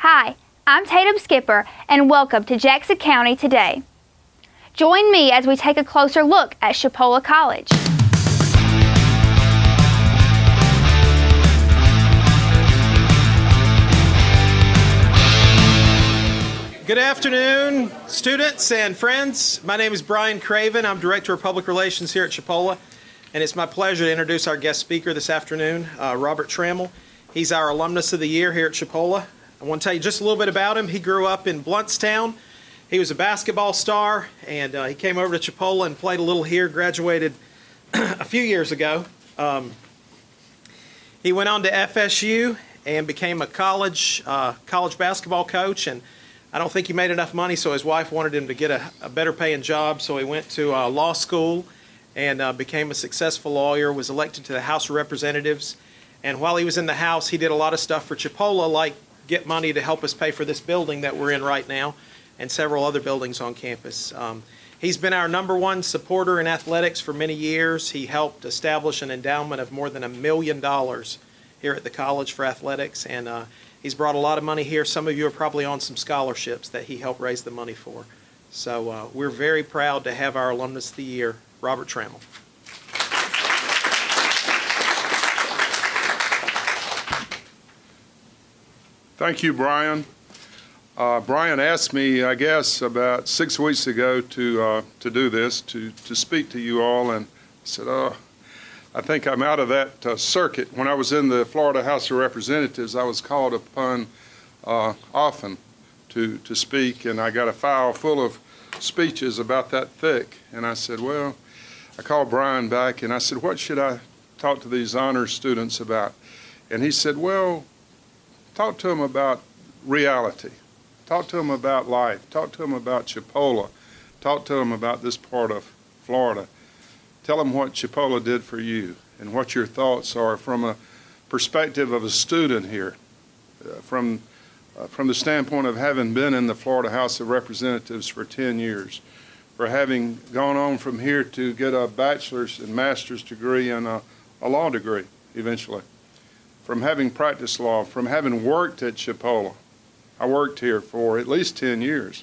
Hi, I'm Tatum Skipper, and welcome to Jackson County Today. Join me as we take a closer look at Chipola College. Good afternoon, students and friends. My name is Brian Craven. I'm Director of Public Relations here at Chipola, and it's my pleasure to introduce our guest speaker this afternoon, Robert Trammell. He's our Alumnus of the Year here at Chipola. I want to tell you just a little bit about him. He grew up in Bluntstown. He was a basketball star, and he came over to Chipola and played a little here, graduated a few years ago. He went on to FSU and became a college basketball coach, and I don't think he made enough money, so his wife wanted him to get a better paying job, so he went to law school and became a successful lawyer, was elected to the House of Representatives. And while he was in the House, he did a lot of stuff for Chipola, like get money to help us pay for this building that we're in right now and several other buildings on campus. He's been our #1 supporter in athletics for many years. He helped establish an endowment of more than $1 million here at the college for athletics, and he's brought a lot of money here. Some of you are probably on some scholarships that he helped raise the money for. So we're very proud to have our Alumnus of the Year, Robert Trammell. Thank you, Brian. Brian asked me, I guess, about 6 weeks ago to do this, to speak to you all, and I said, I think I'm out of that circuit. When I was in the Florida House of Representatives, I was called upon often to speak, and I got a file full of speeches about that thick. And I said, well, I called Brian back, and I said, what should I talk to these honors students about? And he said, well, talk to them about reality. Talk to them about life. Talk to them about Chipola. Talk to them about this part of Florida. Tell them what Chipola did for you and what your thoughts are from a perspective of a student here, from the standpoint of having been in the Florida House of Representatives for 10 years, for having gone on from here to get a bachelor's and master's degree and a law degree eventually, from having practiced law, from having worked at Chipola. I worked here for at least 10 years.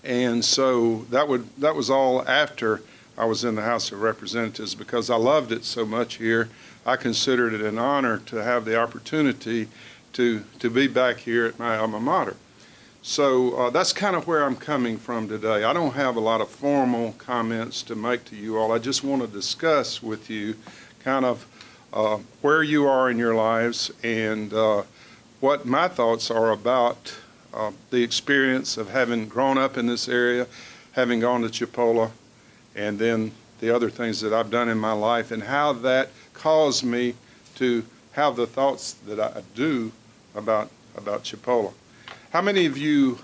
And so that was all after I was in the House of Representatives, because I loved it so much here. I considered it an honor to have the opportunity to be back here at my alma mater. So that's kind of where I'm coming from today. I don't have a lot of formal comments to make to you all. I just want to discuss with you kind of where you are in your lives and what my thoughts are about the experience of having grown up in this area, having gone to Chipola, and then the other things that I've done in my life, and how that caused me to have the thoughts that I do about Chipola. How many of you,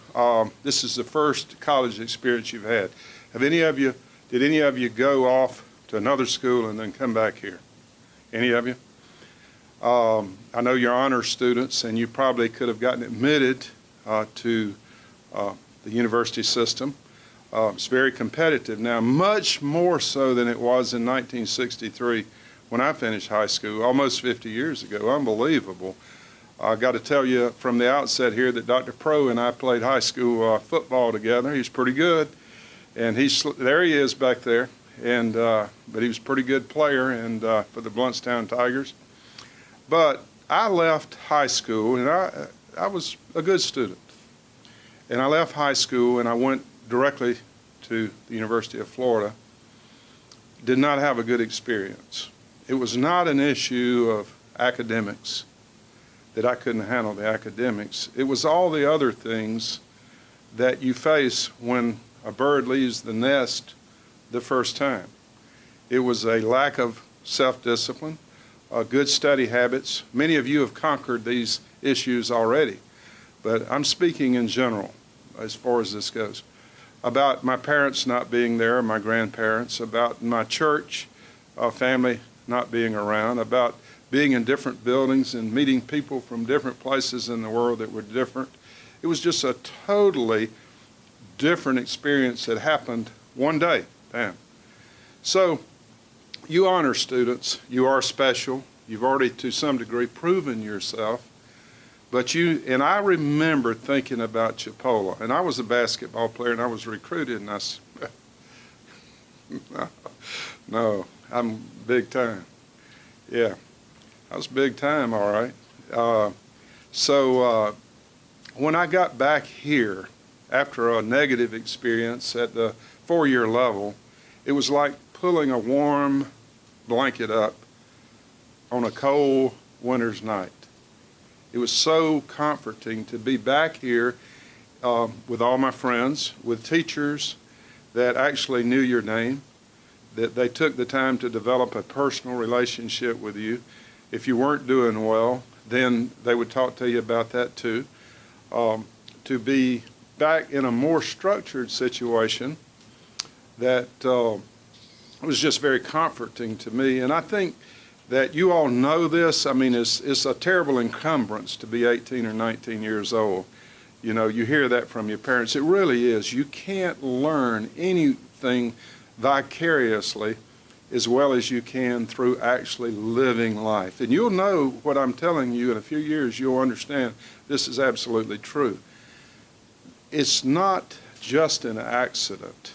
this is the first college experience you've had, did any of you go off to another school and then come back here? Any of you? I know you're honor students, and you probably could have gotten admitted to the university system. It's very competitive now, much more so than it was in 1963 when I finished high school, almost 50 years ago. Unbelievable. I got to tell you from the outset here that Dr. Pro and I played high school football together. He's pretty good, and there he is back there. And but he was a pretty good player and for the Bluntstown Tigers. But I left high school, and I was a good student. And I left high school, and I went directly to the University of Florida. Did not have a good experience. It was not an issue of academics, that I couldn't handle the academics. It was all the other things that you face when a bird leaves the nest the first time. It was a lack of self-discipline, good study habits. Many of you have conquered these issues already, but I'm speaking in general as far as this goes. About my parents not being there, my grandparents, about my church family not being around, about being in different buildings and meeting people from different places in the world that were different. It was just a totally different experience that happened one day. Bam. So you honor students, you are special. You've already to some degree proven yourself. And I remember thinking about Chipola, and I was a basketball player, and I was recruited, and I said, no, I'm big time. Yeah, I was big time, all right. When I got back here after a negative experience at the 4-year level, it was like pulling a warm blanket up on a cold winter's night. It was so comforting to be back here with all my friends, with teachers that actually knew your name, that they took the time to develop a personal relationship with you. If you weren't doing well, then they would talk to you about that too. To be back in a more structured situation that was just very comforting to me. And I think that you all know this. I mean, it's a terrible encumbrance to be 18 or 19 years old. You know, you hear that from your parents. It really is. You can't learn anything vicariously as well as you can through actually living life. And you'll know what I'm telling you in a few years. You'll understand this is absolutely true. It's not just an accident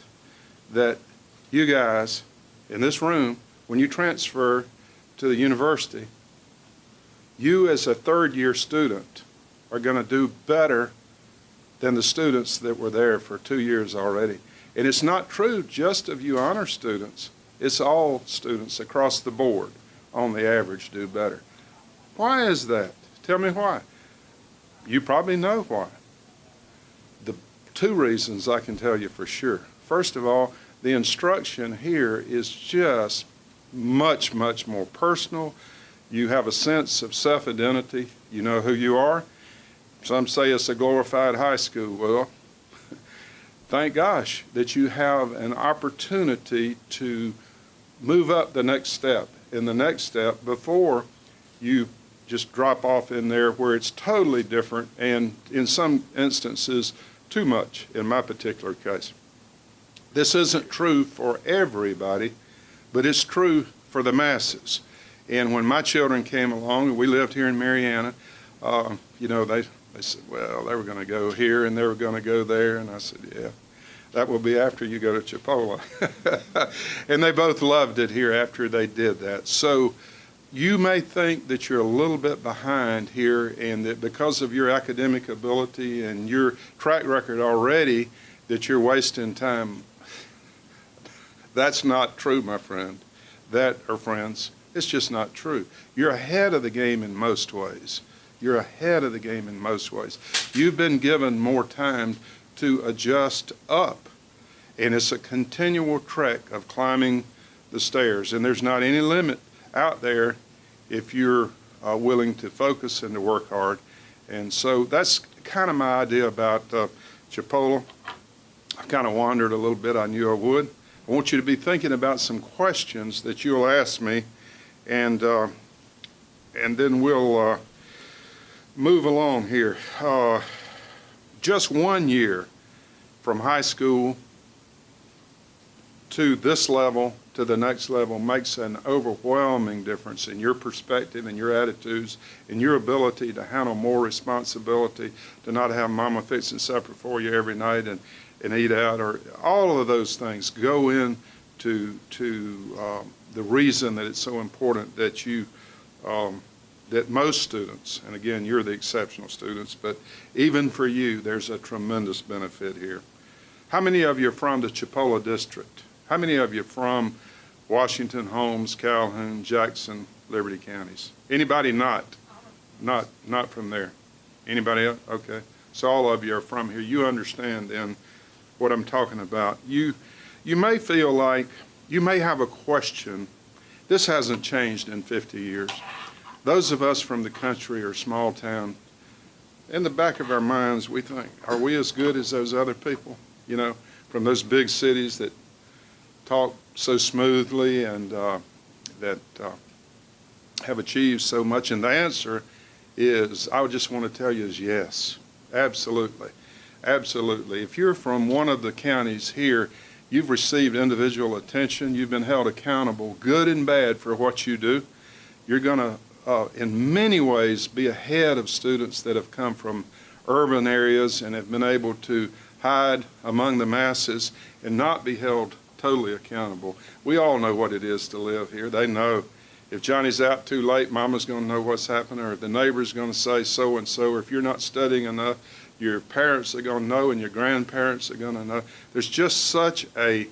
that you guys in this room, when you transfer to the university, you as a third-year student are going to do better than the students that were there for 2 years already. And it's not true just of you honor students. It's all students across the board, on the average, do better. Why is that? Tell me why. You probably know why. The 2 reasons I can tell you for sure. First of all, the instruction here is just much, much more personal. You have a sense of self-identity. You know who you are. Some say it's a glorified high school. Well, thank gosh that you have an opportunity to move up the next step, in the next step, before you just drop off in there where it's totally different, and in some instances, too much, in my particular case. This isn't true for everybody, but it's true for the masses. And when my children came along, and we lived here in Marianna, you know, they said, well, they were going to go here and they were going to go there. And I said, yeah, that will be after you go to Chipola. And they both loved it here after they did that. So you may think that you're a little bit behind here, and that because of your academic ability and your track record already, that you're wasting time. That's not true, my friend. Friends, it's just not true. You're ahead of the game in most ways. You're ahead of the game in most ways. You've been given more time to adjust up, and it's a continual trek of climbing the stairs, and there's not any limit out there if you're willing to focus and to work hard. And so that's kind of my idea about Chipola. I kind of wandered a little bit. I knew I would. I want you to be thinking about some questions that you'll ask me, and then we'll move along here. Just 1 year from high school to this level to the next level makes an overwhelming difference in your perspective and your attitudes and your ability to handle more responsibility, to not have mama fixing supper for you every night and eat out, or all of those things go into the reason that it's so important that you that most students, and again, you're the exceptional students, but even for you, there's a tremendous benefit here. How many of you are from the Chipola district? How many of you are from Washington, Holmes, Calhoun, Jackson, Liberty counties? Anybody not from there? Anybody else? Okay. So all of you are from here. You understand then what I'm talking about. You may feel like you may have a question. This hasn't changed in 50 years. Those of us from the country or small town, in the back of our minds, we think, are we as good as those other people? You know, from those big cities that talk so smoothly and that have achieved so much? And the answer is, I would just want to tell you, is yes, absolutely, absolutely. If you're from one of the counties here, you've received individual attention, you've been held accountable, good and bad, for what you do. You're going to in many ways, be ahead of students that have come from urban areas and have been able to hide among the masses and not be held totally accountable. We all know what it is to live here. They know if Johnny's out too late, Mama's going to know what's happening, or the neighbor's going to say so-and-so, or if you're not studying enough, your parents are going to know and your grandparents are going to know. There's just such a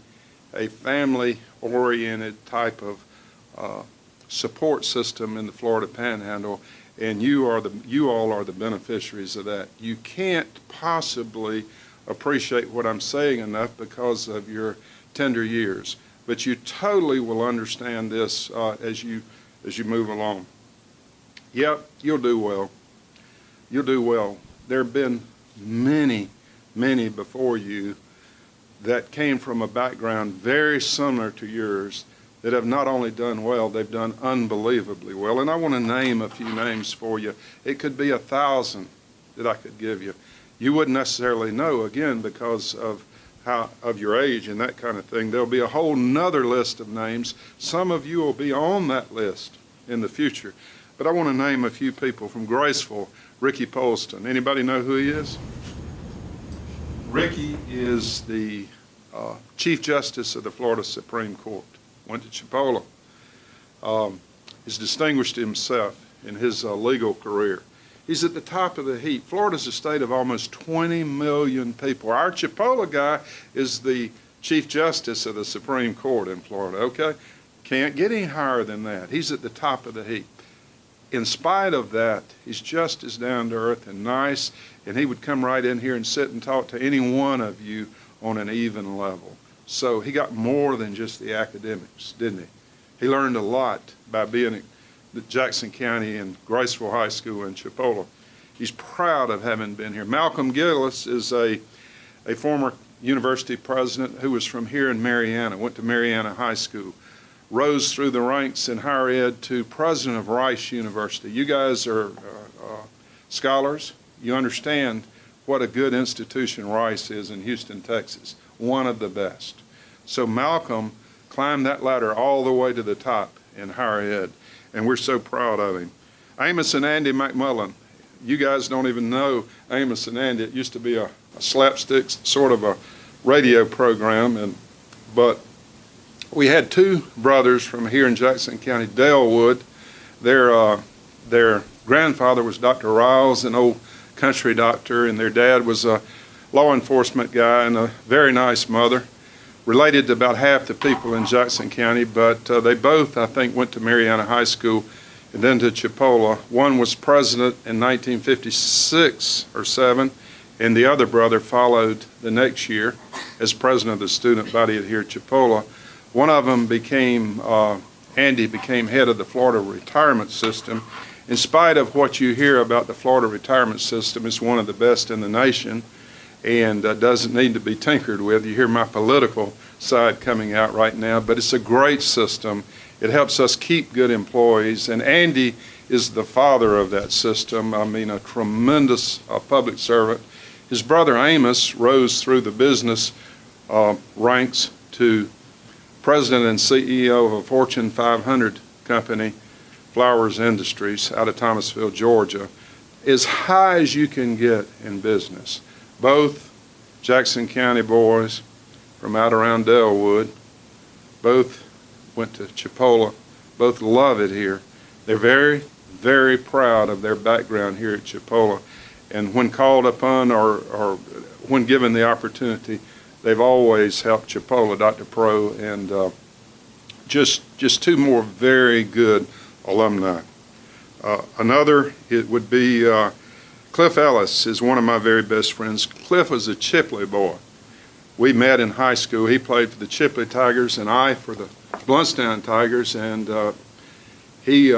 family-oriented type of support system in the Florida Panhandle, and you all are the beneficiaries of that. You can't possibly appreciate what I'm saying enough because of your tender years, but you totally will understand this as you move along. Yep, you'll do well. You'll do well. There have been many before you that came from a background very similar to yours that have not only done well, they've done unbelievably well. And I want to name a few names for you. It could be 1,000 that I could give you. You wouldn't necessarily know, again, because of your age and that kind of thing. There'll be a whole nother list of names. Some of you will be on that list in the future. But I want to name a few people from Graceville. Ricky Polston. Anybody know who he is? Ricky is the Chief Justice of the Florida Supreme Court. Went to Chipola. He's distinguished himself in his legal career. He's at the top of the heap. Florida's a state of almost 20 million people. Our Chipola guy is the Chief Justice of the Supreme Court in Florida, okay? Can't get any higher than that. He's at the top of the heap. In spite of that, he's just as down to earth and nice, and he would come right in here and sit and talk to any one of you on an even level. So he got more than just the academics, didn't he? He learned a lot by being at Jackson County and Graceville High School in Chipola. He's proud of having been here. Malcolm Gillis is a former university president who was from here in Marianna, went to Marianna High School, rose through the ranks in higher ed to president of Rice University. You guys are scholars. You understand what a good institution Rice is in Houston, Texas. One of the best. So Malcolm climbed that ladder all the way to the top in higher ed, and we're so proud of him. Amos and Andy McMullen. You guys don't even know Amos and Andy. It used to be a slapstick sort of a radio program, but we had two brothers from here in Jackson County, Dale Wood. Their grandfather was Dr. Riles, an old country doctor, and their dad was a law enforcement guy and a very nice mother. Related to about half the people in Jackson County, but they both, I think, went to Marianna High School and then to Chipola. One was president in 1956 or 7, and the other brother followed the next year as president of the student body here at Chipola. One of them Andy became head of the Florida retirement system. In spite of what you hear about the Florida retirement system, it's one of the best in the nation and doesn't need to be tinkered with. You hear my political side coming out right now, but it's a great system. It helps us keep good employees, and Andy is the father of that system. I mean, a tremendous public servant. His brother Amos rose through the business ranks to president and CEO of a Fortune 500 company, Flowers Industries, out of Thomasville, Georgia, as high as you can get in business. Both Jackson County boys from out around Delwood, both went to Chipola, both love it here. They're very, very proud of their background here at Chipola, and when called upon or when given the opportunity, they've always helped Chipola, Dr. Pro, and just two more very good alumni. Another, it would be Cliff Ellis is one of my very best friends. Cliff was a Chipley boy. We met in high school. He played for the Chipley Tigers and I for the Bluntstown Tigers, and he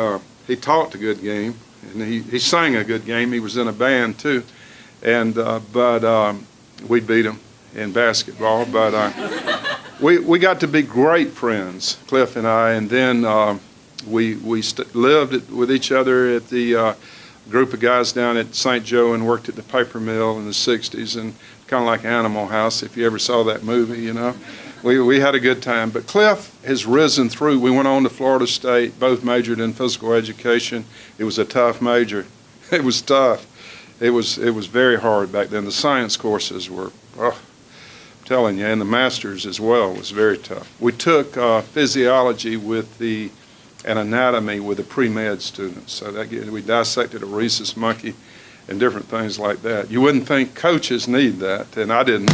taught a good game, and he sang a good game. He was in a band too, and but we beat him in basketball. But we got to be great friends, Cliff and I, and then we lived with each other at the group of guys down at St. Joe and worked at the paper mill in the 60s, and kind of like Animal House, if you ever saw that movie, you know. we had a good time. But Cliff has risen through. We went on to Florida State, both majored in physical education. It was a tough major. It was tough. It was very hard back then. The science courses were, I'm telling you, and the masters as well was very tough. We took physiology and anatomy with the pre-med students. So we dissected a rhesus monkey and different things like that. You wouldn't think coaches need that, and I didn't.